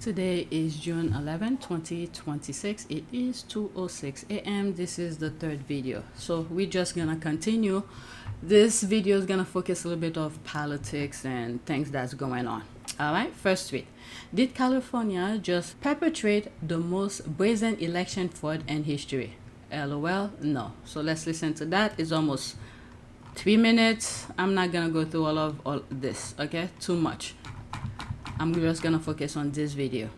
Today is June 11, 2026. It is 2:06 a.m. This is the third video. So we're just gonna continue. This video is gonna focus a little bit of politics and things that's going on. Alright, first tweet. Did California just perpetrate the most brazen election fraud in history? LOL, no. So let's listen to that. It's almost 3 minutes. I'm not gonna go through all this, okay? Too much. I'm just gonna focus on this video.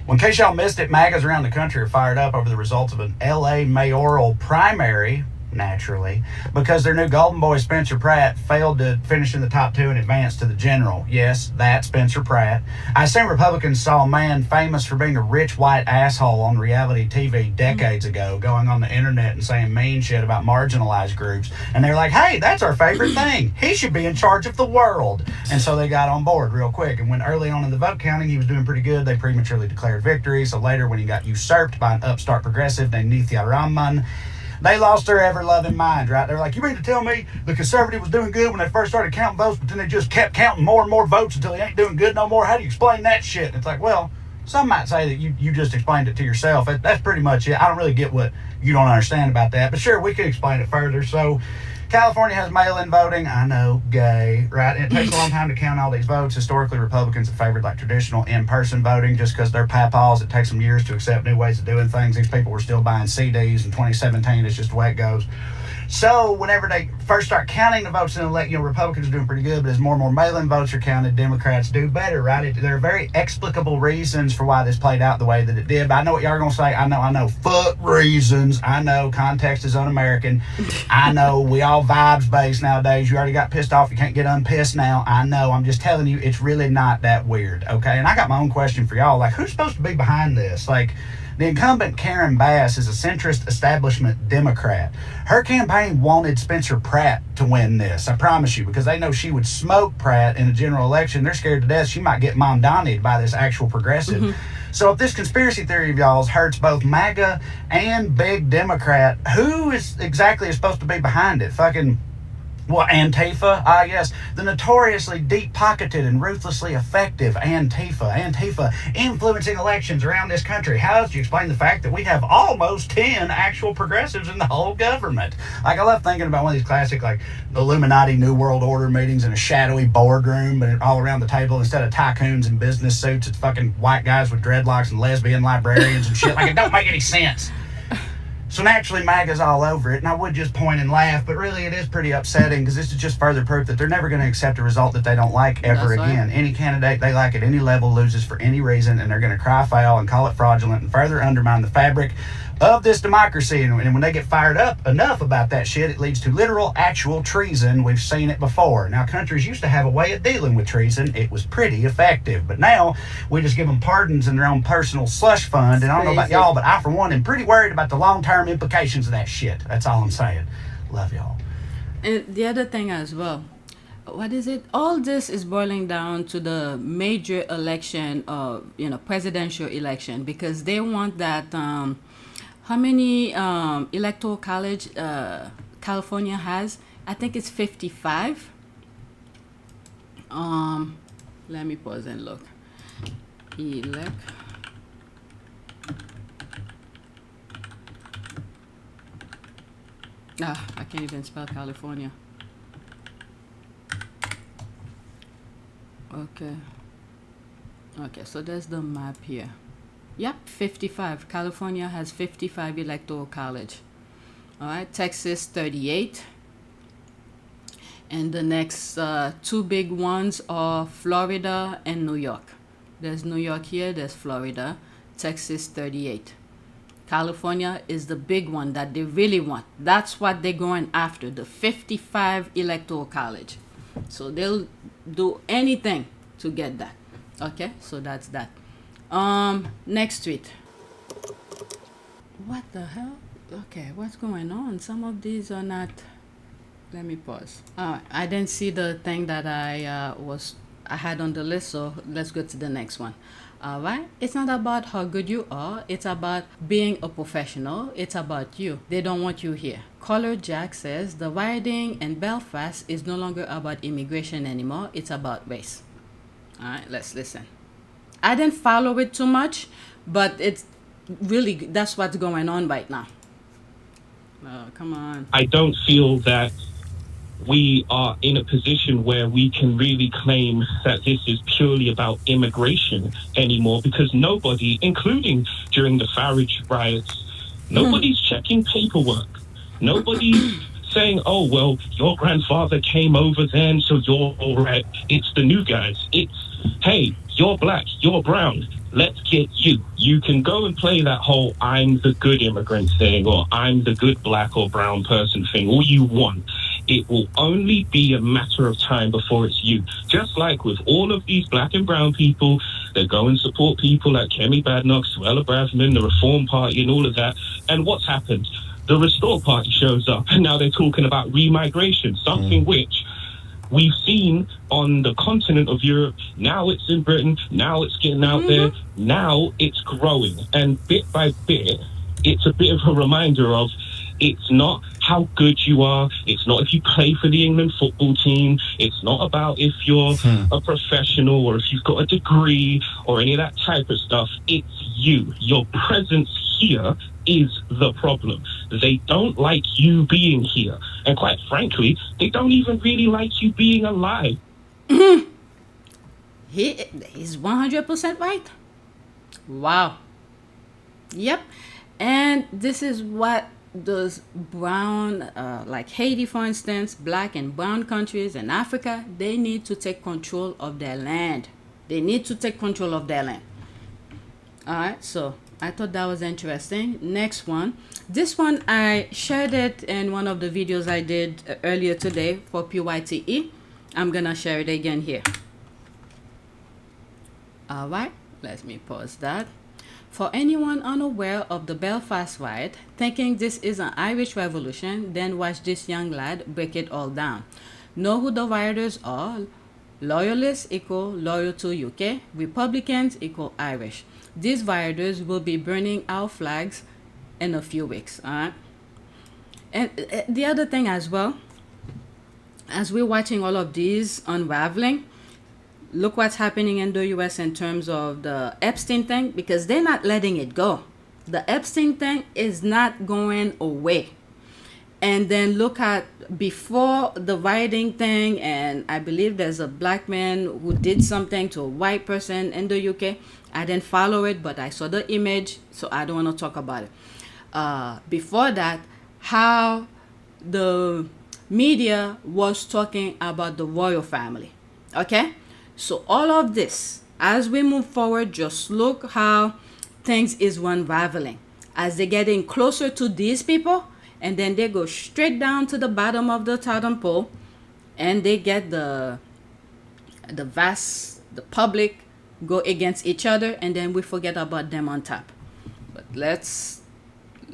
Well, in case y'all missed it, MAGAs around the country are fired up over the results of an LA mayoral primary, naturally, because their new golden boy Spencer Pratt failed to finish in the top 2 and advance to the general. Yes, that Spencer Pratt. I assume Republicans saw a man famous for being a rich white asshole on reality TV decades ago, going on the internet and saying mean shit about marginalized groups, and they're like, hey, that's our favorite thing. He should be in charge of the world. And so they got on board real quick, and when early on in the vote counting he was doing pretty good, they prematurely declared victory. So later, when he got usurped by an upstart progressive named Nithya Raman, they lost their ever-loving mind, right? They're like, you mean to tell me the conservative was doing good when they first started counting votes, but then they just kept counting more and more votes until he ain't doing good no more? How do you explain that shit? And it's like, well, some might say that you just explained it to yourself. That's pretty much it. I don't really get what you don't understand about that, but sure, we could explain it further. So California has mail-in voting. I know, gay, right? And it takes a long time to count all these votes. Historically, Republicans have favored like traditional in-person voting just because they're papaws. It takes them years to accept new ways of doing things. These people were still buying CDs in 2017. It's just the way it goes. So whenever they first start counting the votes in the election, Republicans are doing pretty good, but as more and more mail-in votes are counted, Democrats do better, right? There are very explicable reasons for why this played out the way that it did, but I know what y'all are going to say. I know. Fuck reasons. I know context is un-American. I know we all vibes-based nowadays. You already got pissed off. You can't get unpissed now. I know. I'm just telling you, it's really not that weird, okay? And I got my own question for y'all. Like, who's supposed to be behind this? Like, the incumbent Karen Bass is a centrist establishment Democrat. Her campaign wanted Spencer Pratt to win this, I promise you, because they know she would smoke Pratt in the general election. They're scared to death she might get Mamdani'd by this actual progressive. So if this conspiracy theory of y'all's hurts both MAGA and big Democrat, who is exactly supposed to be behind it? Fucking... well, Antifa, yes, the notoriously deep-pocketed and ruthlessly effective Antifa influencing elections around this country. How else do you explain the fact that we have almost 10 actual progressives in the whole government? Like, I love thinking about one of these classic, like, Illuminati New World Order meetings in a shadowy boardroom, but all around the table, instead of tycoons in business suits, it's fucking white guys with dreadlocks and lesbian librarians and shit. Like, it don't make any sense. So naturally, MAGA's all over it, and I would just point and laugh, but really it is pretty upsetting because this is just further proof that they're never going to accept a result that they don't like ever again. Any candidate they like at any level loses for any reason, and they're going to cry foul and call it fraudulent and further undermine the fabric of this democracy. And when they get fired up enough about that shit, it leads to literal, actual treason. We've seen it before. Now, countries used to have a way of dealing with treason. It was pretty effective. But now, we just give them pardons in their own personal slush fund. And I don't know about y'all, but I, for one, am pretty worried about the long-term implications of that shit. That's all I'm saying. Love y'all. And the other thing as well, what is it? All this is boiling down to the major election, presidential election, because they want that... how many electoral college California has? I think it's 55. Let me pause and look. I can't even spell California. Okay, so there's the map here. Yep, 55. California has 55 electoral college. All right, Texas 38. And the next two big ones are Florida and New York. There's New York here, there's Florida, Texas 38. California is the big one that they really want. That's what they're going after, the 55 electoral college. So they'll do anything to get that. Okay, so that's that. Next tweet. What the hell? Okay, what's going on? Some of these are not. Let me pause. I didn't see the thing that I had on the list, so let's go to the next one. All right, it's not about how good you are, it's about being a professional, it's about you. They don't want you here. Color Jack says the rioting in Belfast is no longer about immigration anymore, it's about race. All right, let's listen. I didn't follow it too much, but it's really, that's what's going on right now. Oh, come on. I don't feel that we are in a position where we can really claim that this is purely about immigration anymore, because nobody, including during the Farage riots, nobody's checking paperwork. Nobody's saying, oh, well, your grandfather came over then, so you're all right. It's the new guys. It's, hey, you're black, you're brown, let's get you. You can go and play that whole I'm the good immigrant thing, or I'm the good black or brown person thing, all you want. It will only be a matter of time before it's you. Just like with all of these black and brown people that go and support people like Kemi Badenoch, Suella Braverman, the Reform Party and all of that. And what's happened? The Restore Party shows up, and now they're talking about remigration, something which we've seen on the continent of Europe. Now it's in Britain. Now it's getting out there. Now it's growing. And bit by bit, it's a bit of a reminder of it's not how good you are. It's not if you play for the England football team. It's not about if you're a professional or if you've got a degree or any of that type of stuff. It's you. Your presence here is the problem. They don't like you being here. And quite frankly, they don't even really like you being alive. He's 100% right. Wow. Yep. And this is what those brown, like Haiti, for instance, black and brown countries in Africa, they need to take control of their land. They need to take control of their land. All right, so I thought that was interesting. Next one. This one, I shared it in one of the videos I did earlier today for PYTE. I'm going to share it again here. All right, let me pause that. For anyone unaware of the Belfast riot, thinking this is an Irish revolution, then watch this young lad break it all down. Know who the rioters are? Loyalists equal loyal to UK. Republicans equal Irish. These rioters will be burning our flags in a few weeks. All right. And the other thing as well, as we're watching all of these unraveling, look what's happening in the US in terms of the Epstein thing, because they're not letting it go. The Epstein thing is not going away. And then look at before the rioting thing, and I believe there's a black man who did something to a white person in the UK. I didn't follow it, but I saw the image, so I don't want to talk about it. Before that, how the media was talking about the royal family. Okay? So all of this, as we move forward, just look how things is unraveling. As they're getting closer to these people, and then they go straight down to the bottom of the totem pole, and they get the public go against each other, and then we forget about them on top. But let's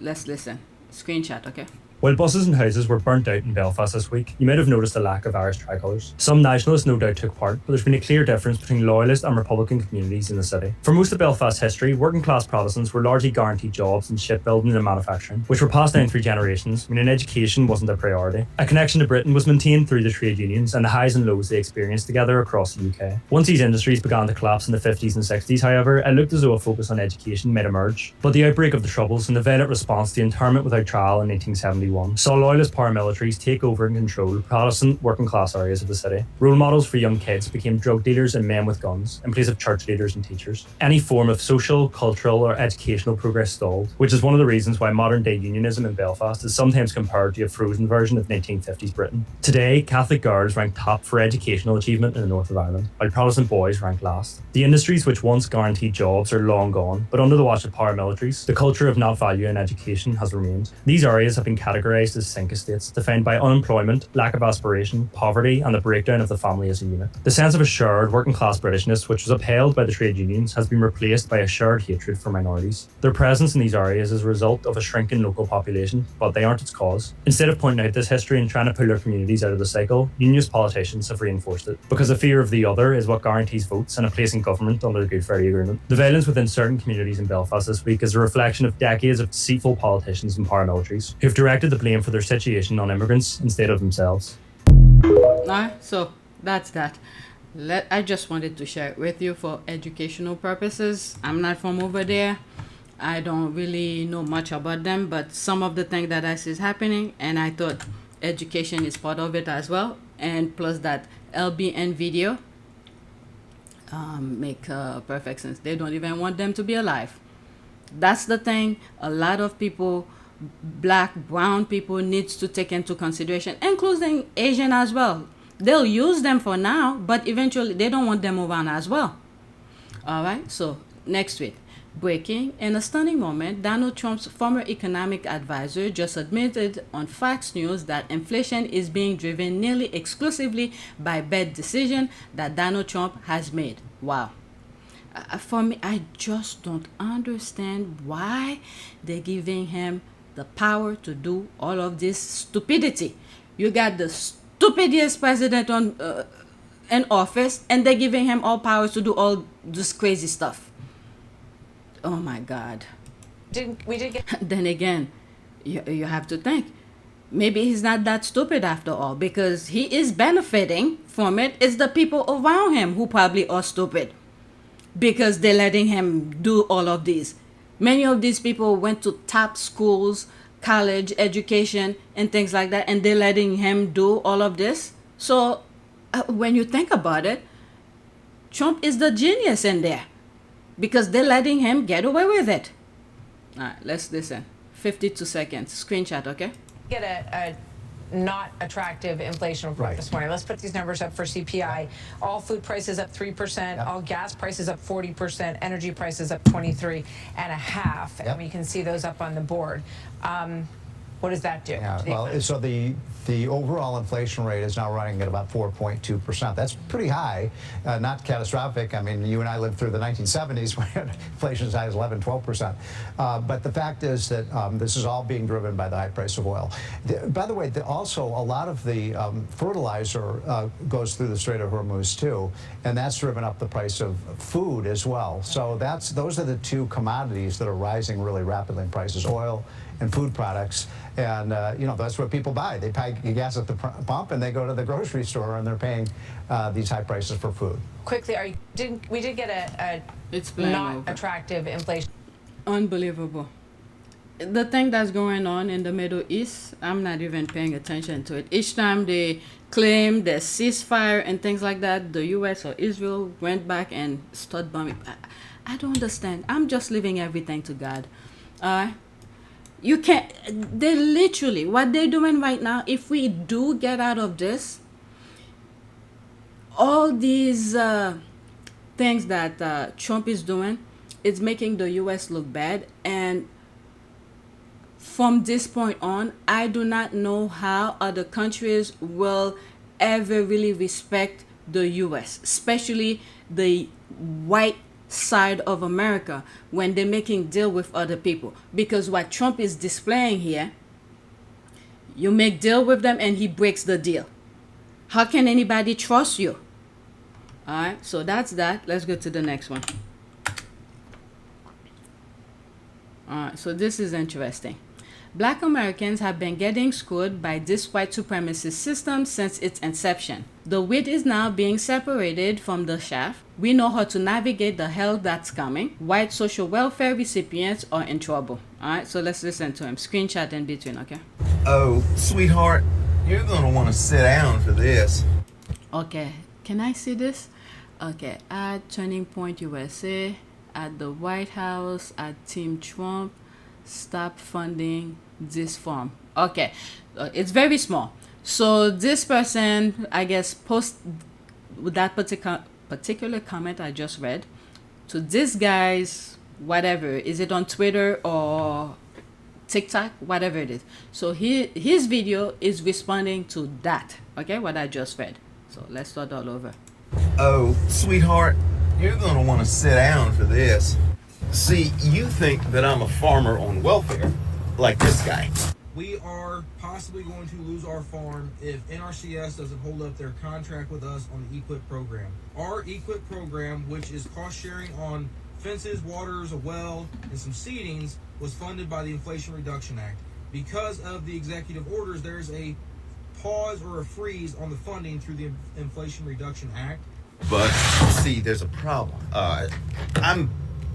listen. Screenshot, okay? While buses and houses were burnt out in Belfast this week, you might have noticed a lack of Irish tricolours. Some nationalists no doubt took part, but there's been a clear difference between loyalist and Republican communities in the city. For most of Belfast's history, working class Protestants were largely guaranteed jobs in shipbuilding and manufacturing, which were passed down through generations, meaning education wasn't a priority. A connection to Britain was maintained through the trade unions and the highs and lows they experienced together across the UK. Once these industries began to collapse in the 50s and 60s, however, it looked as though a focus on education might emerge. But the outbreak of the Troubles and the violent response to internment without trial in 1871 1941 saw loyalist paramilitaries take over and control Protestant working class areas of the city. Role models for young kids became drug dealers and men with guns in place of church leaders and teachers. Any form of social, cultural or educational progress stalled, which is one of the reasons why modern day unionism in Belfast is sometimes compared to a frozen version of 1950s Britain. Today, Catholic girls rank top for educational achievement in the north of Ireland, while Protestant boys rank last. The industries which once guaranteed jobs are long gone, but under the watch of paramilitaries, the culture of not valuing education has remained. These areas have been categorised as sink estates, defined by unemployment, lack of aspiration, poverty and the breakdown of the family as a unit. The sense of a shared working class Britishness, which was upheld by the trade unions, has been replaced by a shared hatred for minorities. Their presence in these areas is a result of a shrinking local population, but they aren't its cause. Instead of pointing out this history and trying to pull their communities out of the cycle, unionist politicians have reinforced it, because the fear of the other is what guarantees votes and a place in government under the Good Friday Agreement. The violence within certain communities in Belfast this week is a reflection of decades of deceitful politicians and paramilitaries who've directed the blame for their situation on immigrants instead of themselves. Alright, so that's that. I just wanted to share it with you for educational purposes. I'm not from over there. I don't really know much about them, but some of the things that I see is happening, and I thought education is part of it as well. And plus that LBN video make perfect sense. They don't even want them to be alive. That's the thing a lot of people, black, brown people, needs to take into consideration, including Asian as well. They'll use them for now, but eventually they don't want them around as well. All right, so next week. Breaking, in a stunning moment, Donald Trump's former economic advisor just admitted on Fox News that inflation is being driven nearly exclusively by bad decisions that Donald Trump has made. Wow. For me, I just don't understand why they're giving him the power to do all of this stupidity. You got the stupidest president in office, and they're giving him all powers to do all this crazy stuff. Oh my God. We did get Then again, you have to think, maybe he's not that stupid after all, because he is benefiting from it. It's the people around him who probably are stupid, because they're letting him do all of these. Many of these people went to top schools, college education and things like that, and they're letting him do all of this. So when you think about it, Trump is the genius in there, because they're letting him get away with it. All right, let's listen. 52 seconds. Screenshot, okay? get a not attractive inflation report this morning. Let's put these numbers up for CPI. All food prices up 3%, all gas prices up 40%, energy prices up 23.5%, and we can see those up on the board. What does that do? Yeah, well, so the overall inflation rate is now running at about 4.2%. That's pretty high, not catastrophic. I mean, you and I lived through the 1970s when inflation is high as 11, 12%. But the fact is that this is all being driven by the high price of oil. By the way, also a lot of the fertilizer goes through the Strait of Hormuz too, and that's driven up the price of food as well. So those are the two commodities that are rising really rapidly in prices: oil and food products. And you know, that's what people buy. They buy gas at the pump and they go to the grocery store and they're paying these high prices for food. Quickly, we did get a not attractive inflation. Unbelievable. The thing that's going on in the Middle East, I'm not even paying attention to it. Each time they claim the ceasefire and things like that, the US or Israel went back and started bombing. I don't understand. I'm just leaving everything to God. You can't, they literally, what they're doing right now, if we do get out of this, all these things that Trump is doing, it's making the US look bad. And from this point on, I do not know how other countries will ever really respect the US, especially the white side of America, when they're making deal with other people. Because what Trump is displaying here, you make deal with them and he breaks the deal. How can anybody trust you? All right, so that's that. Let's go to the next one. All right, so this is interesting. Black Americans have been getting screwed by this white supremacist system since its inception. The wheat is now being separated from the chaff. We know how to navigate the hell that's coming. White social welfare recipients are in trouble. All right, so let's listen to him. Screenshot in between, okay? Oh, sweetheart, you're gonna want to sit down for this. Okay, can I see this? Okay, at Turning Point USA, at the White House, at Team Trump, stop funding this farm. Okay, it's very small. So this person, I guess, post with that particular comment I just read to this guy's whatever. Is it on Twitter or TikTok? Whatever it is. So his video is responding to that. Okay, what I just read. So let's start all over. Oh, sweetheart, you're gonna want to sit down for this. See, you think that I'm a farmer on welfare, like this guy. We are possibly going to lose our farm if NRCS doesn't hold up their contract with us on the EQIP program. Our EQIP program, which is cost sharing on fences, waters, a well, and some seedings, was funded by the Inflation Reduction Act. Because of the executive orders, there's a pause or a freeze on the funding through the Inflation Reduction Act. But see, there's a problem. I'm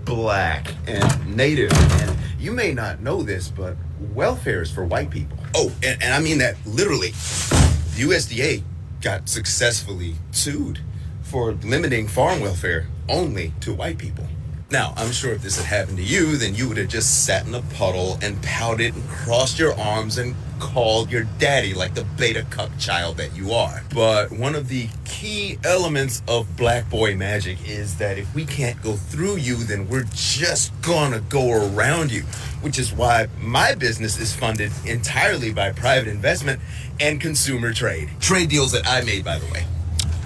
black and native, and you may not know this, but welfare is for white people. Oh, and I mean that literally. The USDA got successfully sued for limiting farm welfare only to white people. Now, I'm sure if this had happened to you, then you would have just sat in a puddle and pouted and crossed your arms and called your daddy like the beta cuck child that you are. But one of the key elements of black boy magic is that if we can't go through you, then we're just gonna go around you, which is why my business is funded entirely by private investment and consumer trade. Trade deals that I made, by the way,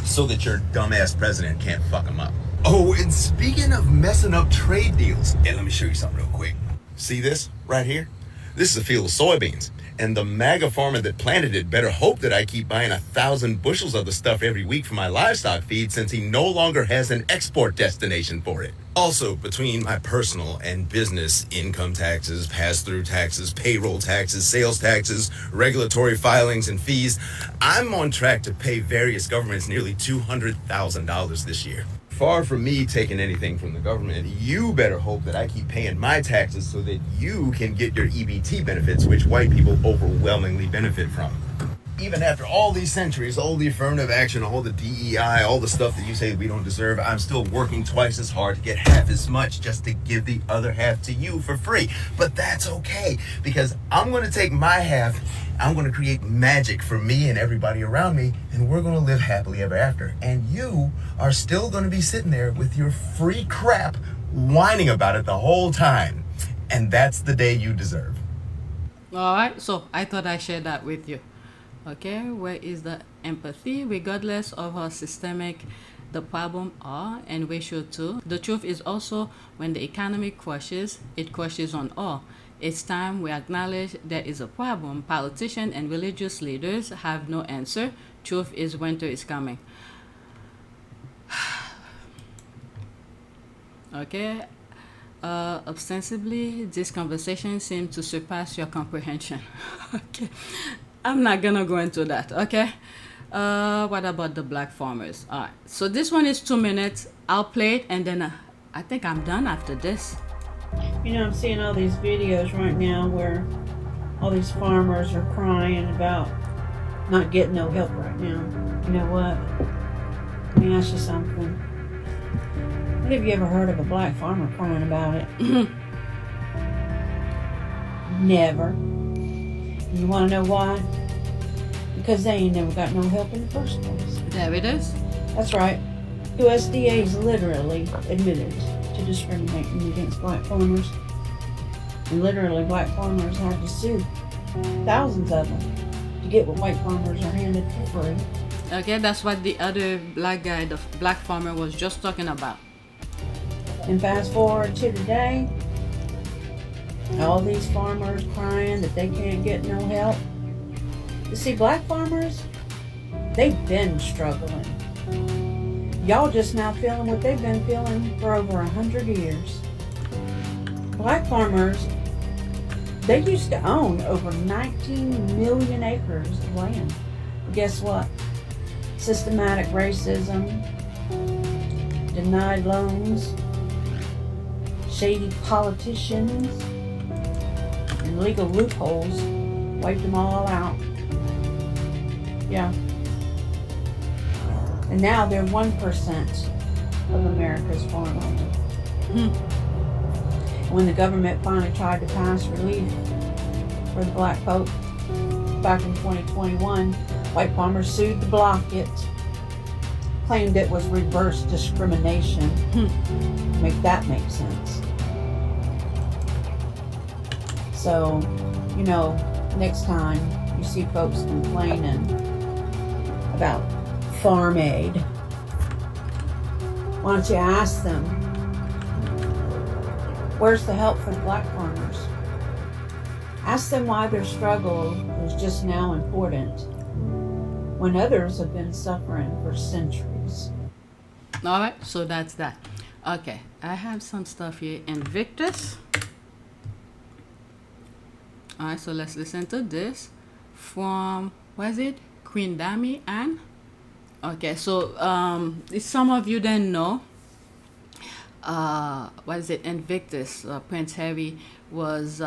so that your dumbass president can't fuck them up. Oh, and speaking of messing up trade deals, and let me show you something real quick. See this right here? This is a field of soybeans. And the MAGA farmer that planted it better hope that I keep buying 1,000 bushels of the stuff every week for my livestock feed, since he no longer has an export destination for it. Also, between my personal and business income taxes, pass-through taxes, payroll taxes, sales taxes, regulatory filings, and fees, I'm on track to pay various governments nearly $200,000 this year. Far from me taking anything from the government, you better hope that I keep paying my taxes so that you can get your EBT benefits, which white people overwhelmingly benefit from. Even after all these centuries, all the affirmative action, all the DEI, all the stuff that you say we don't deserve, I'm still working twice as hard to get half as much just to give the other half to you for free. But that's okay, because I'm going to take my half, I'm going to create magic for me and everybody around me, and we're going to live happily ever after. And you are still going to be sitting there with your free crap whining about it the whole time. And that's the day you deserve. All right, so I thought I shared that with you. Okay, where is the empathy? Regardless of how systemic the problem are, and we should too. The truth is also, when the economy crashes, it crashes on all. It's time we acknowledge there is a problem. Politicians and religious leaders have no answer. Truth is, winter is coming. Okay, ostensibly, this conversation seems to surpass your comprehension. Okay, I'm not gonna go into that. Okay, what about the black farmers? All right, so this one is 2 minutes. I'll play it, and then I think I'm done after this. You know, I'm seeing all these videos right now where all these farmers are crying about not getting no help right now. You know what? Let me ask you something. What have you ever heard of a black farmer crying about it? Never. You want to know why? Because they ain't never got no help in the first place. There it is. That's right. USDA's literally admitted to discriminating against black farmers. And literally, black farmers had to sue thousands of them to get what white farmers are handed for free. Okay, that's what the other black guy, the black farmer, was just talking about. And fast forward to today, all these farmers crying that they can't get no help. You see, black farmers, they've been struggling. Y'all just now feeling what they've been feeling for over 100 years. Black farmers, they used to own over 19 million acres of land. Guess what? Systematic racism, denied loans, shady politicians, and legal loopholes Wiped them all out. Yeah. And now they're 1% of America's farmland. When the government finally tried to pass relief for the black folk back in 2021, white farmers sued to block it, claimed it was reverse discrimination. Make that make sense. So, you know, next time you see folks complaining about farm aid, why don't you ask them, where's the help for the black farmers? Ask them why their struggle is just now important when others have been suffering for centuries. All right, so that's that. Okay, I have some stuff here. INVICTUS. All right, so let's listen to this from, what is it? Queen Dami Anne. Okay, so if some of you didn't know, what is it? INVICTUS. Prince Harry was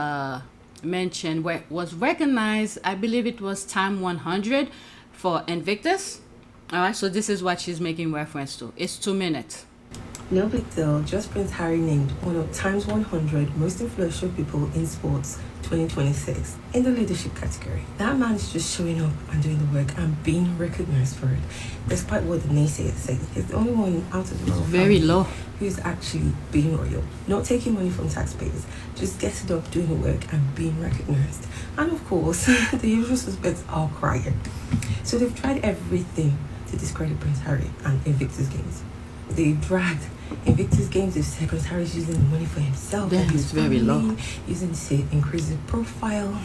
mentioned, was recognized. I believe it was time 100 for INVICTUS. All right, so this is what she's making reference to. It's 2 minutes. No big deal, just Prince Harry named one of Time's 100 most influential people in sports 2026 in the leadership category. That man is just showing up and doing the work and being recognized for it, despite what the naysayers say. He's the only one out of the royal Very family low. who's actually being royal, not taking money from taxpayers, just getting up, doing the work and being recognized. And of course, the usual suspects are crying. So they've tried everything to discredit Prince Harry and INVICTUS Games. They dragged INVICTUS Games. They've said Prince Harry's using the money for himself That and his is very family, low. using it to increase his profile.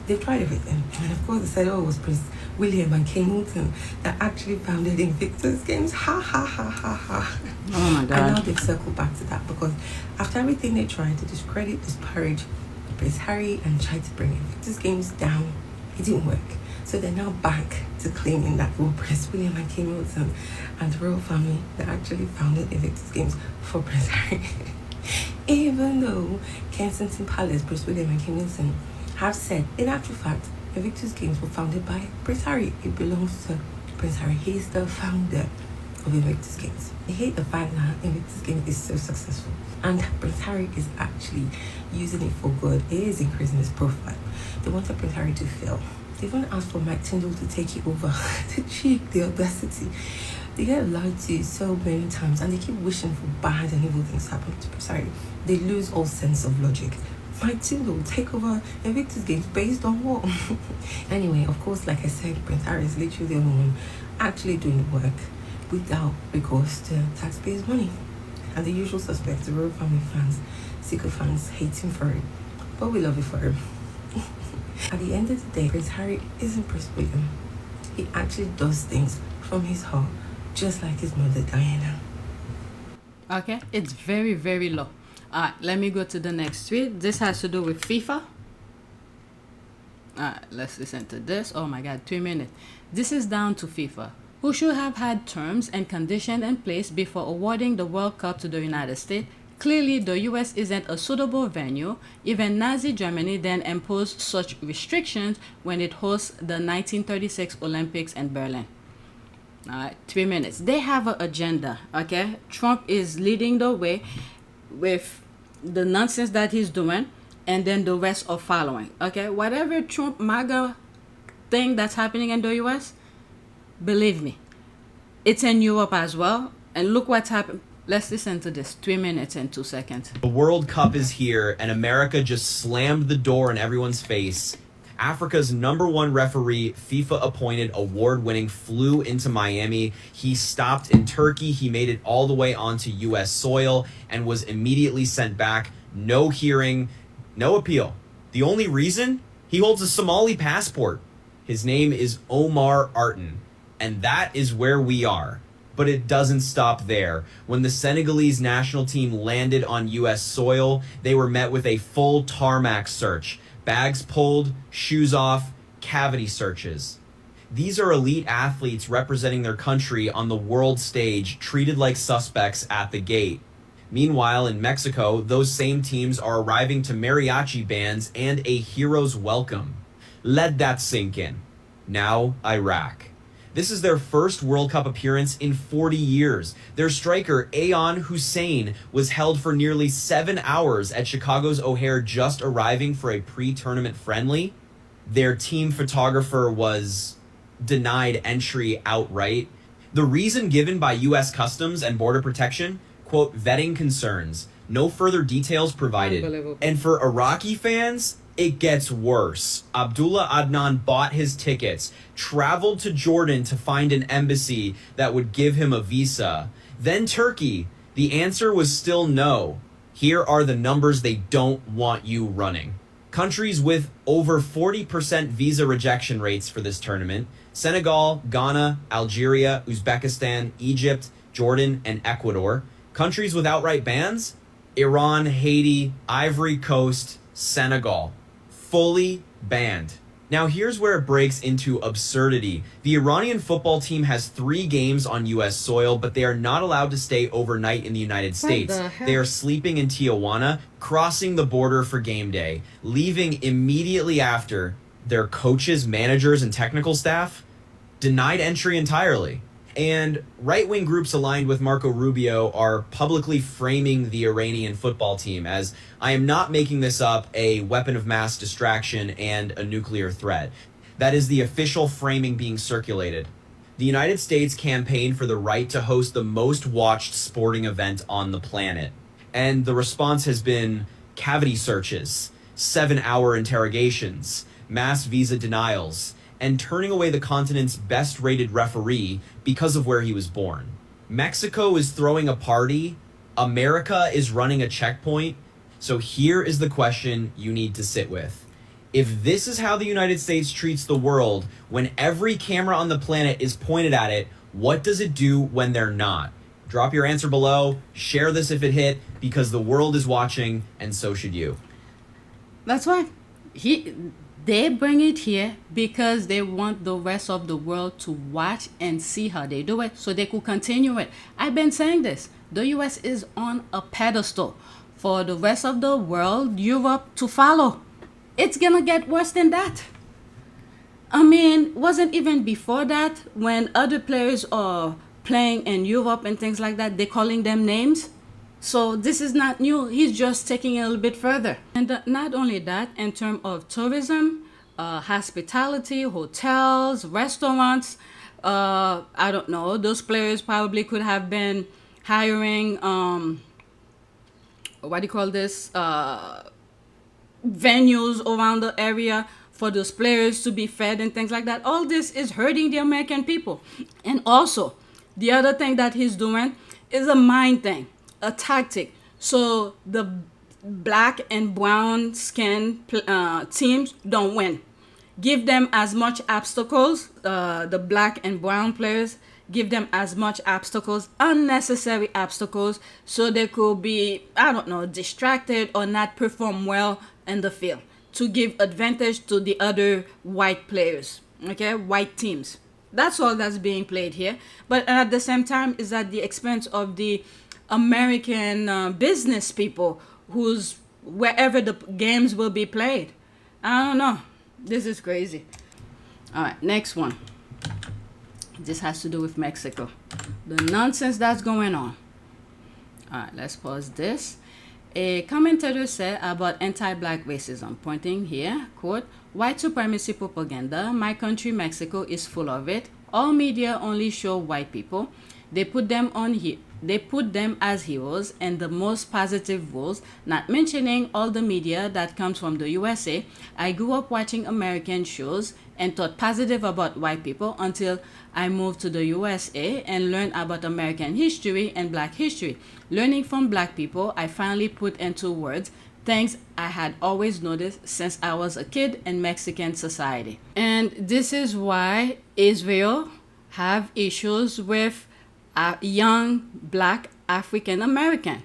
They've tried everything. And of course they said, oh, it was Prince William and Kate Middleton that actually founded INVICTUS Games. Ha ha ha ha ha. Oh my God. And now they've circled back to that because after everything they tried to discredit, disparage Prince Harry and tried to bring INVICTUS Games down, it didn't work. So they're now back to claiming that Prince William and Kate Middleton and the royal family that actually founded INVICTUS Games for Prince Harry. Even though Kensington Palace, Prince William and Kate Middleton have said, in actual fact, INVICTUS Games were founded by Prince Harry. It belongs to Prince Harry. He is the founder of INVICTUS Games. I hate the fact that INVICTUS Games is so successful and Prince Harry is actually using it for good. It is increasing his profile. They wanted Prince Harry to fail. They even asked for Mike Tyndall to take it over. The cheek, the audacity. They get lied to so many times and they keep wishing for bad and evil things to happen to Prince Harry. They lose all sense of logic. Mike Tyndall take over INVICTUS Games based on what? Anyway, of course, like I said, Prince Harry is literally the only one actually doing the work without recourse to taxpayers' money. And the usual suspects, the royal family fans, Sicko fans, hate him for it. But we love it for him. At the end of the day, Prince Harry isn't Prince William. He actually does things from his heart, just like his mother Diana. Okay, it's very, very low. Alright, let me go to the next tweet. This has to do with FIFA. Alright, let's listen to this. Oh my God, 3 minutes. This is down to FIFA, who should have had terms and conditions in place before awarding the World Cup to the United States. Clearly, the US isn't a suitable venue. Even Nazi Germany then imposed such restrictions when it hosts the 1936 Olympics in Berlin. All right, 3 minutes. They have an agenda, okay? Trump is leading the way with the nonsense that he's doing, and then the rest are following, okay? Whatever Trump MAGA thing that's happening in the US, believe me, it's in Europe as well. And look what's happened. Let's listen to this. 3 minutes and 2 seconds. The World Cup is here, and America just slammed the door in everyone's face. Africa's #1 referee, FIFA appointed, award-winning, flew into Miami. He stopped in Turkey. He made it all the way onto U.S. soil and was immediately sent back. No hearing, no appeal. The only reason? He holds a Somali passport. His name is Omar Artan, and that is where we are. But it doesn't stop there. When the Senegalese national team landed on U.S. soil, they were met with a full tarmac search. Bags pulled, shoes off, cavity searches. These are elite athletes representing their country on the world stage, treated like suspects at the gate. Meanwhile, in Mexico, those same teams are arriving to mariachi bands and a hero's welcome. Let that sink in. Now, Iraq. This is their first World Cup appearance in 40 years. Their striker, Ayan Hussein, was held for nearly 7 hours at Chicago's O'Hare just arriving for a pre-tournament friendly. Their team photographer was denied entry outright. The reason given by U.S. Customs and Border Protection, quote, vetting concerns. No further details provided. And for Iraqi fans, it gets worse. Abdullah Adnan bought his tickets, traveled to Jordan to find an embassy that would give him a visa. Then Turkey. The answer was still no. Here are the numbers they don't want you running. Countries with over 40% visa rejection rates for this tournament: Senegal, Ghana, Algeria, Uzbekistan, Egypt, Jordan, and Ecuador. Countries with outright bans: Iran, Haiti, Ivory Coast, Senegal. Fully banned. Now here's where it breaks into absurdity. The Iranian football team has 3 games on U.S. soil, but they are not allowed to stay overnight in the United States. They are sleeping in Tijuana, crossing the border for game day, leaving immediately after. Their coaches, managers, and technical staff denied entry entirely. And right-wing groups aligned with Marco Rubio are publicly framing the Iranian football team as, I am not making this up, a weapon of mass distraction and a nuclear threat. That is the official framing being circulated. The United States campaigned for the right to host the most watched sporting event on the planet. And the response has been cavity searches, 7-hour interrogations, mass visa denials, and turning away the continent's best-rated referee because of where he was born. Mexico is throwing a party. America is running a checkpoint. So here is the question you need to sit with. If this is how the United States treats the world, when every camera on the planet is pointed at it, what does it do when they're not? Drop your answer below. Share this if it hit, because the world is watching, and so should you. That's why they bring it here because they want the rest of the world to watch and see how they do it so they could continue it. I've been saying this. The US is on a pedestal for the rest of the world, Europe, to follow. It's gonna get worse than that. I mean, wasn't even before that when other players are playing in Europe and things like that, they're calling them names. So this is not new. He's just taking it a little bit further. And not only that, in terms of tourism, hospitality, hotels, restaurants, I don't know, those players probably could have been hiring, venues around the area for those players to be fed and things like that. All this is hurting the American people. And also, the other thing that he's doing is a mind thing. A tactic. So the black and brown skin teams don't win. Give them as much obstacles. The black and brown players, give them as much obstacles, unnecessary obstacles, so they could be, I don't know, distracted or not perform well in the field, to give advantage to the other white players, okay, white teams. That's all that's being played here. But at the same time, is at the expense of the American business people who's wherever the games will be played. I don't know. This is crazy. All right, next one. This has to do with Mexico. The nonsense that's going on. All right, let's pause this. A commentator said about anti-black racism, pointing here, quote, white supremacy propaganda. My country, Mexico, is full of it. All media only show white people. They put them on here. They put them as heroes and the most positive roles, not mentioning all the media that comes from the USA. I grew up watching American shows and thought positive about white people until I moved to the USA and learned about American history and black history. Learning from black people, I finally put into words things I had always noticed since I was a kid in Mexican society. And this is why Israel have issues with a young black African American.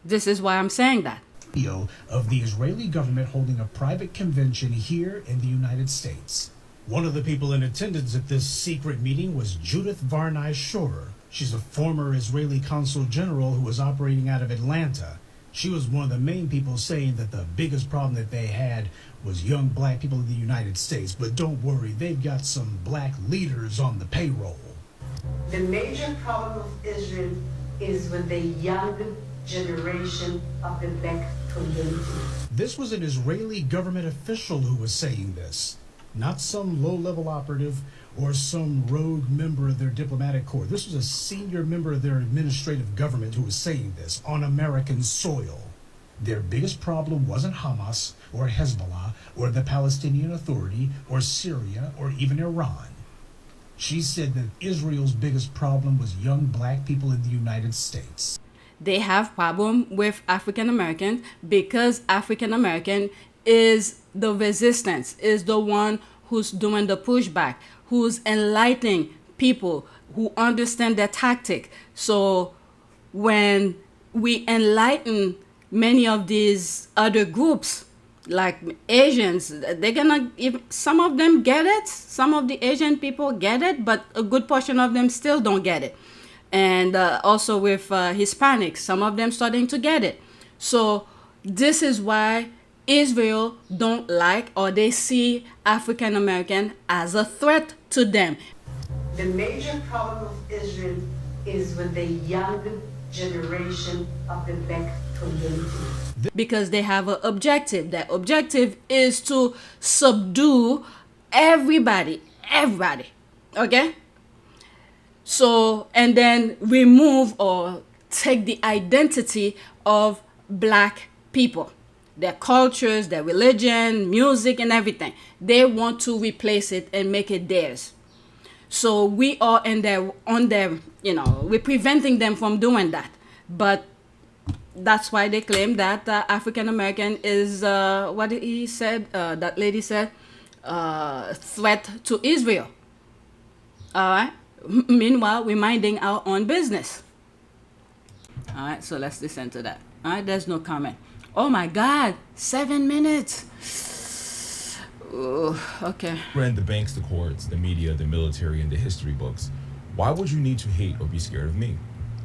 This is why I'm saying that. Video of the Israeli government holding a private convention here in the United States. One of the people in attendance at this secret meeting was Judith Varnai Shorer. She's a former Israeli consul general who was operating out of Atlanta. She was one of the main people saying that the biggest problem that they had was young black people in the United States. But don't worry, they've got some black leaders on the payroll. The major problem of Israel is with the young generation of the black community. This was an Israeli government official who was saying this, not some low-level operative or some rogue member of their diplomatic corps. This was a senior member of their administrative government who was saying this on American soil. Their biggest problem wasn't Hamas or Hezbollah or the Palestinian Authority or Syria or even Iran. She said that Israel's biggest problem was young black people in the United States. They have problem with African American because African American is the resistance, is the one who's doing the pushback, who's enlightening people who understand their tactic. So when we enlighten many of these other groups, like Asians, they're gonna, some of them get it, some of the Asian people get it, but a good portion of them still don't get it. And also with Hispanics, some of them starting to get it. So this is why Israel don't like, or they see African American as a threat to them. The major problem of Israel is with the young generation of the black community. Because they have an objective. Their objective is to subdue everybody. Okay? So, and then remove or take the identity of black people, their cultures, their religion, music, and everything. They want to replace it and make it theirs. So we are on their, we're preventing them from doing that. But that's why they claim that African American is, what he said, that lady said, threat to Israel. All right. Meanwhile, we're minding our own business. All right, so let's listen to that. All right, there's no comment. Oh my God, 7 minutes. Ooh, okay. Read the banks, the courts, the media, the military, and the history books. Why would you need to hate or be scared of me?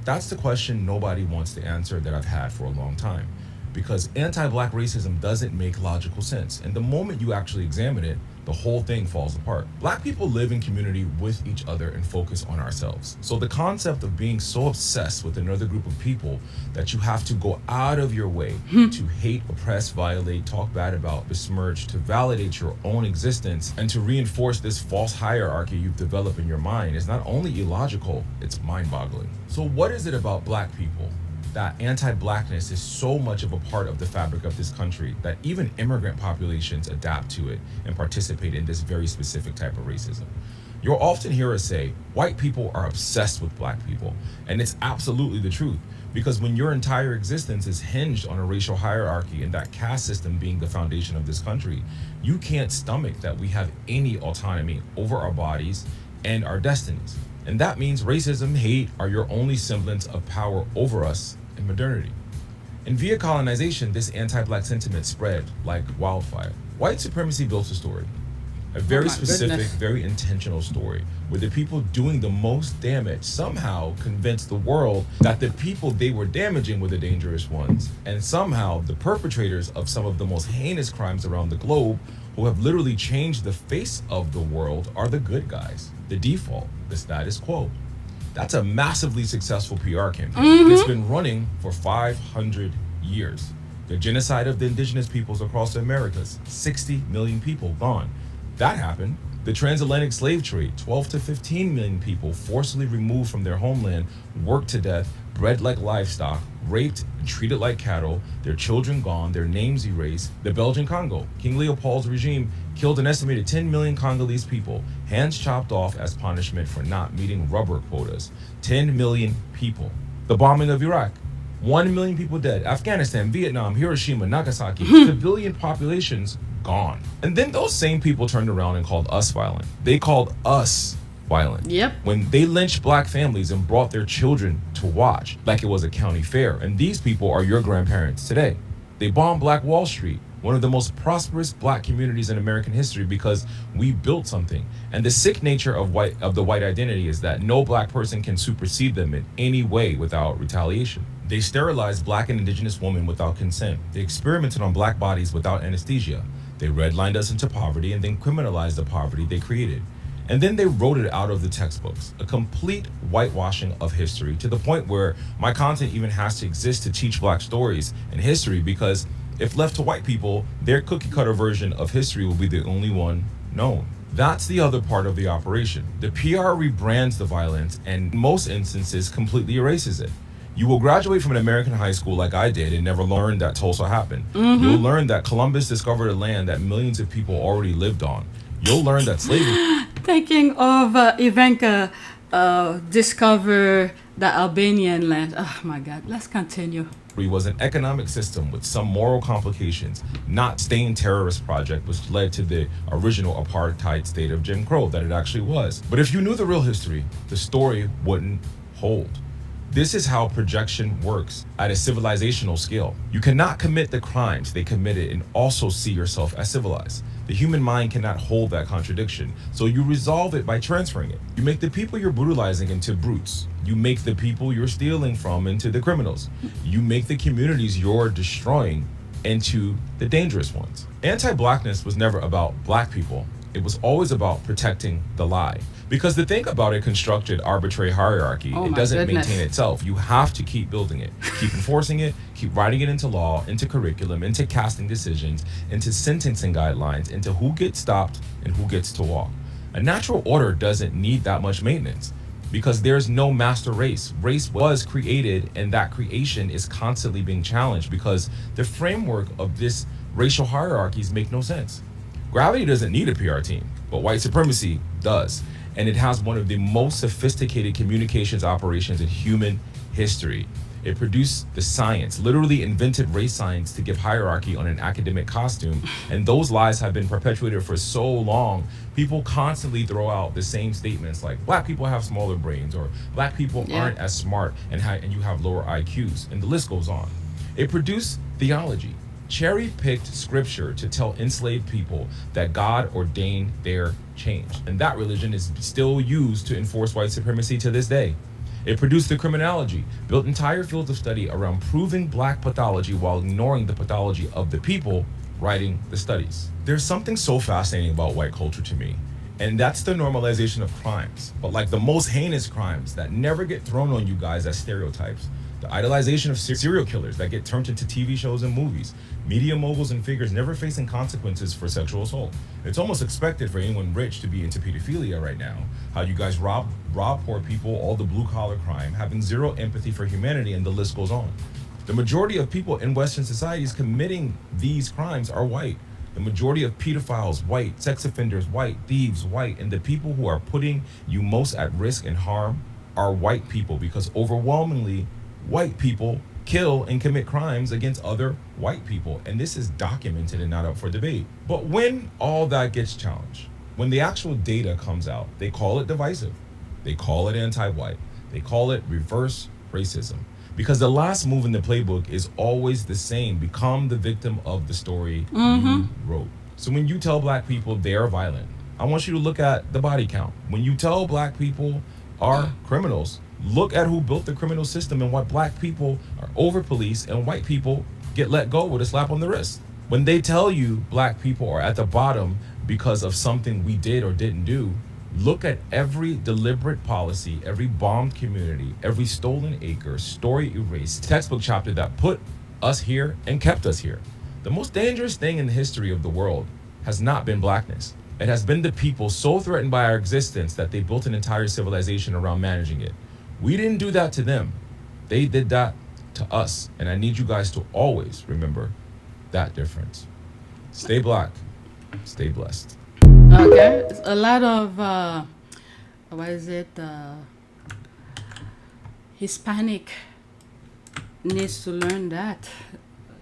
That's the question nobody wants to answer that I've had for a long time. Because anti-black racism doesn't make logical sense. And the moment you actually examine it, the whole thing falls apart. Black people live in community with each other and focus on ourselves. So the concept of being so obsessed with another group of people that you have to go out of your way to hate, oppress, violate, talk bad about, besmirch, to validate your own existence and to reinforce this false hierarchy you've developed in your mind is not only illogical, it's mind-boggling. So what is it about black people that anti-blackness is so much of a part of the fabric of this country that even immigrant populations adapt to it and participate in this very specific type of racism? You'll often hear us say, white people are obsessed with black people. And it's absolutely the truth. Because when your entire existence is hinged on a racial hierarchy and that caste system being the foundation of this country, you can't stomach that we have any autonomy over our bodies and our destinies. And that means racism, hate are your only semblance of power over us in modernity. And via colonization, this anti-black sentiment spread like wildfire. White supremacy built a story. A very specific, very intentional story where the people doing the most damage somehow convinced the world that the people they were damaging were the dangerous ones. And somehow the perpetrators of some of the most heinous crimes around the globe who have literally changed the face of the world are the good guys, the default, the status quo. That's a massively successful PR campaign. It's been running for 500 years. The genocide of the indigenous peoples across the Americas, 60 million people gone. That happened. The transatlantic slave trade, 12 to 15 million people forcibly removed from their homeland, worked to death, bred like livestock, raped and treated like cattle, their children gone, their names erased. The Belgian Congo, King Leopold's regime killed an estimated 10 million Congolese people, hands chopped off as punishment for not meeting rubber quotas. 10 million people. The bombing of Iraq, 1 million people dead. Afghanistan, Vietnam, Hiroshima, Nagasaki, civilian populations gone. And then those same people turned around and called us violent. They called us violent. Yep. When they lynched black families and brought their children to watch like it was a county fair. And these people are your grandparents today. They bombed Black Wall Street when one of the most prosperous black communities in American history because we built something. And the sick nature of the white identity is that no black person can supersede them in any way without retaliation. They sterilized black and indigenous women without consent. They experimented on black bodies without anesthesia. They redlined us into poverty and then criminalized the poverty they created. And then they wrote it out of the textbooks, a complete whitewashing of history, to the point where my content even has to exist to teach black stories and history, because if left to white people, their cookie cutter version of history will be the only one known. That's the other part of the operation. The PR rebrands the violence and in most instances completely erases it. You will graduate from an American high school like I did and never learn that Tulsa happened. You'll learn that Columbus discovered a land that millions of people already lived on. You'll learn that slavery... Thinking of Ivanka discover the Albanian land. Oh my God, let's continue. Was an economic system with some moral complications, not stain terrorist project, which led to the original apartheid state of Jim Crow that it actually was. But if you knew the real history, the story wouldn't hold. This is how projection works at a civilizational scale. You cannot commit the crimes they committed and also see yourself as civilized. The human mind cannot hold that contradiction, so you resolve it by transferring it. You make the people you're brutalizing into brutes. You make the people you're stealing from into the criminals. You make the communities you're destroying into the dangerous ones. Anti-blackness was never about black people. It was always about protecting the lie. Because the thing about a constructed arbitrary hierarchy, it doesn't maintain itself. You have to keep building it, keep enforcing it, keep writing it into law, into curriculum, into casting decisions, into sentencing guidelines, into who gets stopped and who gets to walk. A natural order doesn't need that much maintenance because there's no master race. Race was created, and that creation is constantly being challenged because the framework of this racial hierarchies make no sense. Gravity doesn't need a PR team, but white supremacy does. And it has one of the most sophisticated communications operations in human history. It produced the science, literally invented race science to give hierarchy on an academic costume. And those lies have been perpetuated for so long. People constantly throw out the same statements like black people have smaller brains, or black people aren't as smart and you have lower IQs, and the list goes on. It produced theology, cherry-picked scripture to tell enslaved people that God ordained their change. And that religion is still used to enforce white supremacy to this day. It produced the criminology, built entire fields of study around proving black pathology while ignoring the pathology of the people writing the studies. There's something so fascinating about white culture to me, and that's the normalization of crimes, but like the most heinous crimes that never get thrown on you guys as stereotypes. The idolization of serial killers that get turned into TV shows and movies. Media moguls and figures never facing consequences for sexual assault. It's almost expected for anyone rich to be into pedophilia right now. How you guys rob poor people, all the blue collar crime, having zero empathy for humanity, and the list goes on. The majority of people in Western societies committing these crimes are white. The majority of pedophiles, white, sex offenders, white, thieves, white, and the people who are putting you most at risk and harm are white people, because overwhelmingly white people kill and commit crimes against other white people. And this is documented and not up for debate. But when all that gets challenged, when the actual data comes out, they call it divisive. They call it anti-white. They call it reverse racism. Because the last move in the playbook is always the same. Become the victim of the story you wrote. So when you tell black people they are violent, I want you to look at the body count. When you tell black people are criminals, look at who built the criminal system and what black people are over-policed and white people get let go with a slap on the wrist. When they tell you black people are at the bottom because of something we did or didn't do, look at every deliberate policy, every bombed community, every stolen acre, story erased, textbook chapter that put us here and kept us here. The most dangerous thing in the history of the world has not been blackness. It has been the people so threatened by our existence that they built an entire civilization around managing it. We didn't do that to them. They did that to us. And I need you guys to always remember that difference. Stay black. Stay blessed. Okay. A lot of, Hispanic needs to learn that.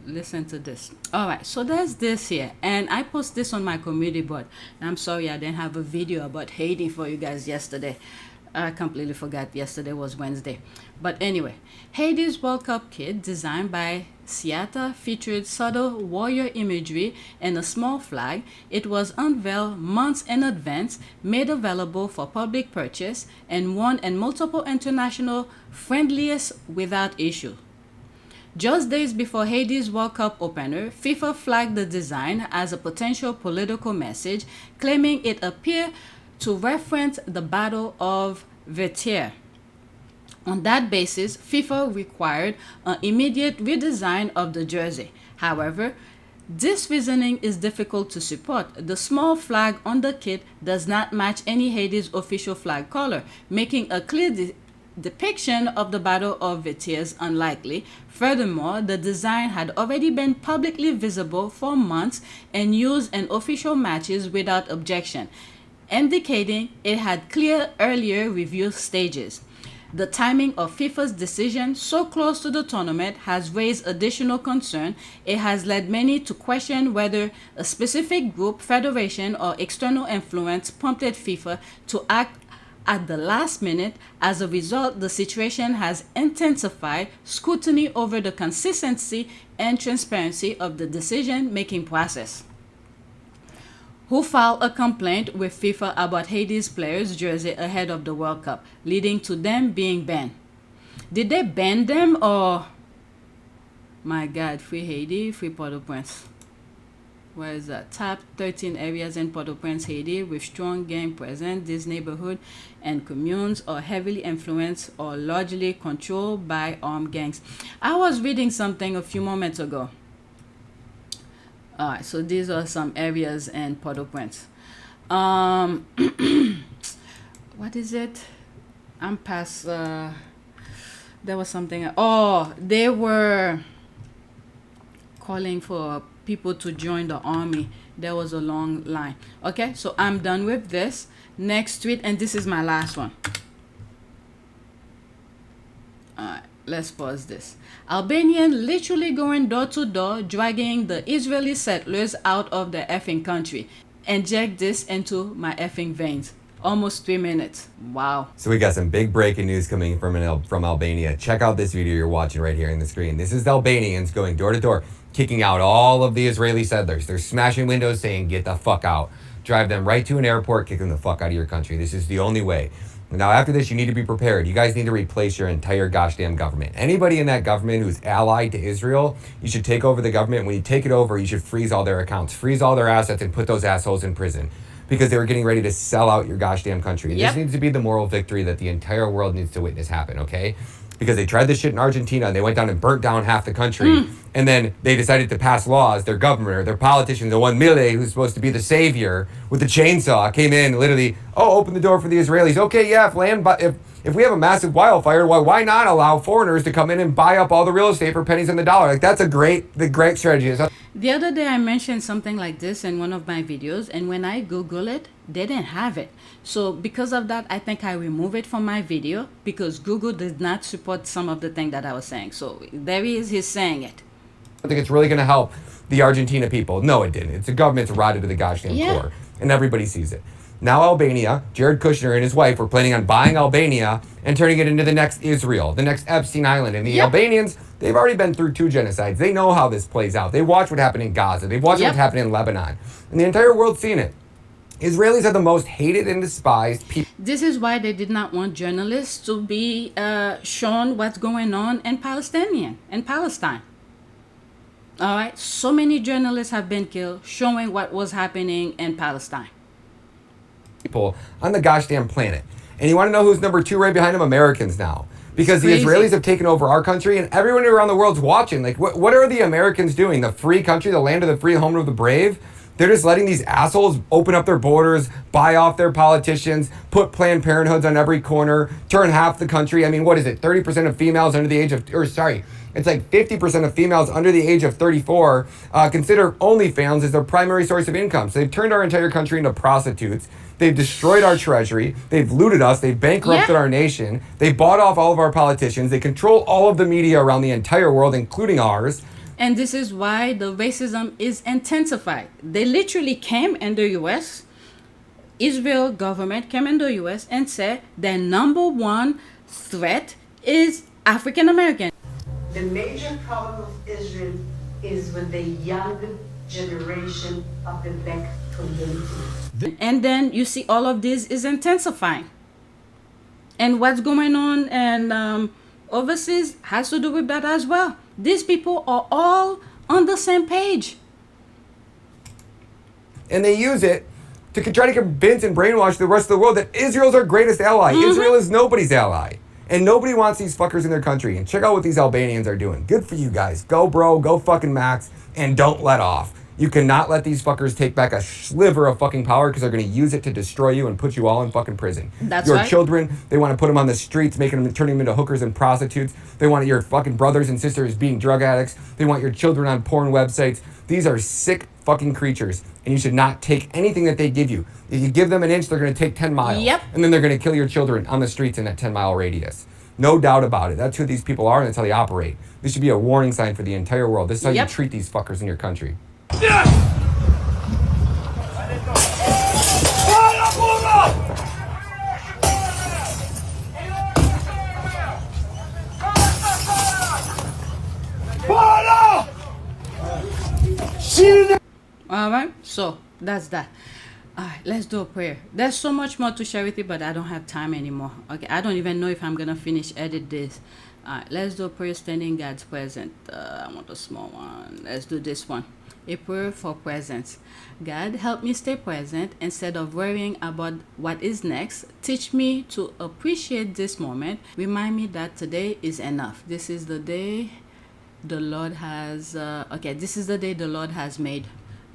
Listen to this. All right. So there's this here. And I post this on my community board. I'm sorry I didn't have a video about Haiti for you guys yesterday. I completely forgot yesterday was Wednesday. But anyway, Haiti's World Cup kit, designed by Saeta, featured subtle warrior imagery and a small flag. It was unveiled months in advance, made available for public purchase, and won in multiple international friendlies without issue. Just days before Haiti's World Cup opener, FIFA flagged the design as a potential political message, claiming it appeared to reference the Battle of Vertières. On that basis, FIFA required an immediate redesign of the jersey. However, this reasoning is difficult to support. The small flag on the kit does not match any Haiti's official flag color, making a clear depiction of the Battle of Vertières unlikely. Furthermore, the design had already been publicly visible for months and used in official matches without objection, indicating it had cleared earlier review stages. The timing of FIFA's decision so close to the tournament has raised additional concern. It has led many to question whether a specific group, federation, or external influence prompted FIFA to act at the last minute. As a result, the situation has intensified scrutiny over the consistency and transparency of the decision-making process. Who filed a complaint with FIFA about Haiti's players' jersey ahead of the World Cup, leading to them being banned. Did they ban them or... My God, free Haiti, free Port-au-Prince. Where is that? Top 13 areas in Port-au-Prince, Haiti, with strong gang presence. These neighborhoods and communes are heavily influenced or largely controlled by armed gangs. I was reading something a few moments ago. Alright, so these are some areas in Port-au-Prince. What is it? I'm past, there was something, they were calling for people to join the army. There was a long line. Okay, so I'm done with this. Next tweet, and this is my last one. Alright, let's pause this. Albanian literally going door to door, dragging the Israeli settlers out of their effing country. Inject this into my effing veins. Almost 3 minutes. Wow. So we got some big breaking news coming from Albania. Check out this video you're watching right here on the screen. This is the Albanians going door to door, kicking out all of the Israeli settlers. They're smashing windows saying, get the fuck out. Drive them right to an airport, kick them the fuck out of your country. This is the only way. Now, after this, you need to be prepared. You guys need to replace your entire gosh damn government. Anybody in that government who's allied to Israel, you should take over the government. When you take it over, you should freeze all their accounts, freeze all their assets, and put those assholes in prison because they were getting ready to sell out your gosh damn country. Yep. This needs to be the moral victory that the entire world needs to witness happen, okay? Because they tried this shit in Argentina, and they went down and burnt down half the country. And then they decided to pass laws. Their governor, their politician, the one Mille, who's supposed to be the savior with the chainsaw, came in literally, open the door for the Israelis. Okay, yeah, if we have a massive wildfire, why not allow foreigners to come in and buy up all the real estate for pennies on the dollar? Like, that's the great strategy. The other day I mentioned something like this in one of my videos, and when I Google it, they didn't have it. So because of that, I think I removed it from my video because Google did not support some of the things that I was saying. So there he is, he's saying it. I think it's really going to help the Argentina people. No, it didn't. It's the government's rotted to the gosh damn core, and everybody sees it. Now Albania, Jared Kushner and his wife were planning on buying Albania and turning it into the next Israel, the next Epstein Island. And the Albanians, they've already been through 2 genocides. They know how this plays out. They watched what happened in Gaza. They've watched what happened in Lebanon. And the entire world's seen it. Israelis are the most hated and despised people. This is why they did not want journalists to be shown what's going on in Palestine. All right, so many journalists have been killed showing what was happening in Palestine. People on the gosh damn planet. And you want to know who's number 2 right behind them? Americans now. Because the Israelis have taken over our country, and everyone around the world's watching. Like, what are the Americans doing? The free country, the land of the free, home of the brave? They're just letting these assholes open up their borders, buy off their politicians, put Planned Parenthoods on every corner, turn half the country. I mean, what is it? 30% of females under the age of, it's like 50% of females under the age of 34 consider OnlyFans as their primary source of income. So they've turned our entire country into prostitutes. They've destroyed our treasury. They've looted us. They've bankrupted our nation. They bought off all of our politicians. They control all of the media around the entire world, including ours. And this is why the racism is intensified. They literally came in the U.S., Israel government came in the US and said their number one threat is African American. The major problem of Israel is with the young generation of the black community. And then you see all of this is intensifying. And what's going on and overseas has to do with that as well. These people are all on the same page. And they use it to try to convince and brainwash the rest of the world that Israel's our greatest ally. Israel is nobody's ally. And nobody wants these fuckers in their country. And check out what these Albanians are doing. Good for you guys. Go, bro. Go fucking max. And don't let off. You cannot let these fuckers take back a sliver of fucking power because they're going to use it to destroy you and put you all in fucking prison. That's your right. children, they want to put them on the streets, turning them into hookers and prostitutes. They want your fucking brothers and sisters being drug addicts. They want your children on porn websites. These are sick fucking creatures, and you should not take anything that they give you. If you give them an inch, they're going to take 10 miles. Yep. And then they're going to kill your children on the streets in that 10-mile radius. No doubt about it. That's who these people are, and that's how they operate. This should be a warning sign for the entire world. This is how you treat these fuckers in your country. All right, so that's that. All right, let's do a prayer. There's so much more to share with you, but I don't have time anymore. Okay, I don't even know if I'm gonna finish edit this. All right, let's do a prayer standing in God's presence. I want a small one. Let's do this one. A prayer for presence. God, help me stay present instead of worrying about what is next. Teach me to appreciate this moment. Remind me that today is enough. This is the day the Lord has this is the day the Lord has made.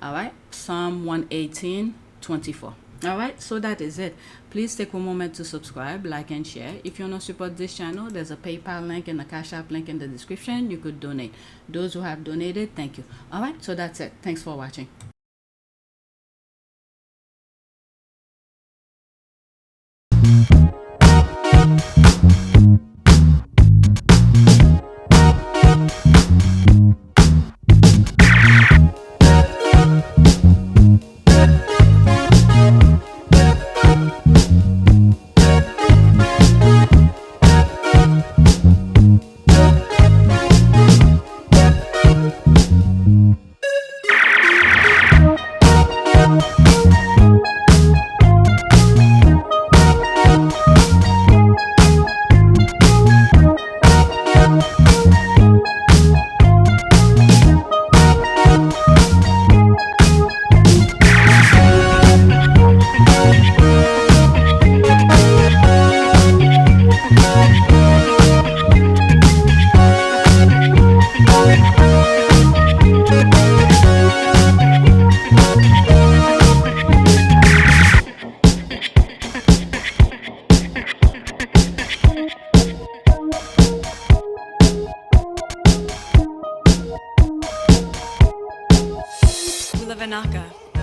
All right, Psalm 118:24. All right, so that is it. Please take a moment to subscribe, like, and share. If you want to support this channel, there's a PayPal link and a Cash App link in the description. You could donate. Those who have donated, thank you. All right, so that's it. Thanks for watching.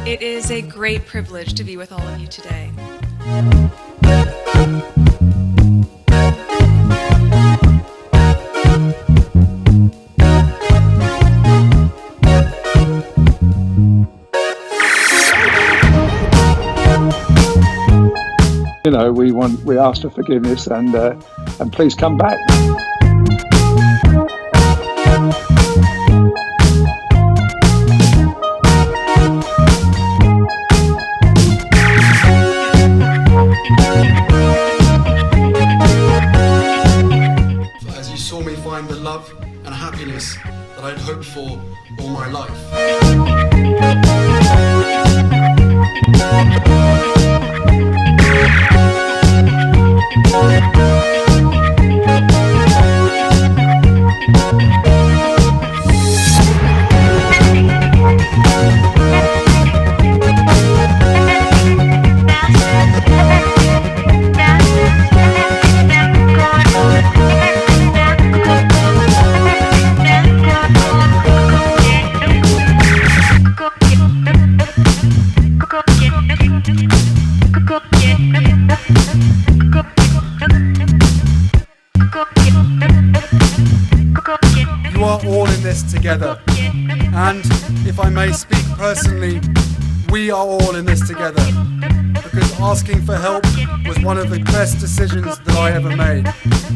It is a great privilege to be with all of you today. You know, we ask for forgiveness and please come back. As you saw me find the love and happiness that I'd hoped for all my life. You are all in this together, and if I may speak personally, we are all in this together, because asking for help was one of the best decisions that I ever made.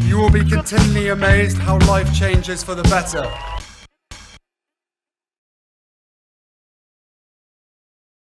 You will be continually amazed how life changes for the better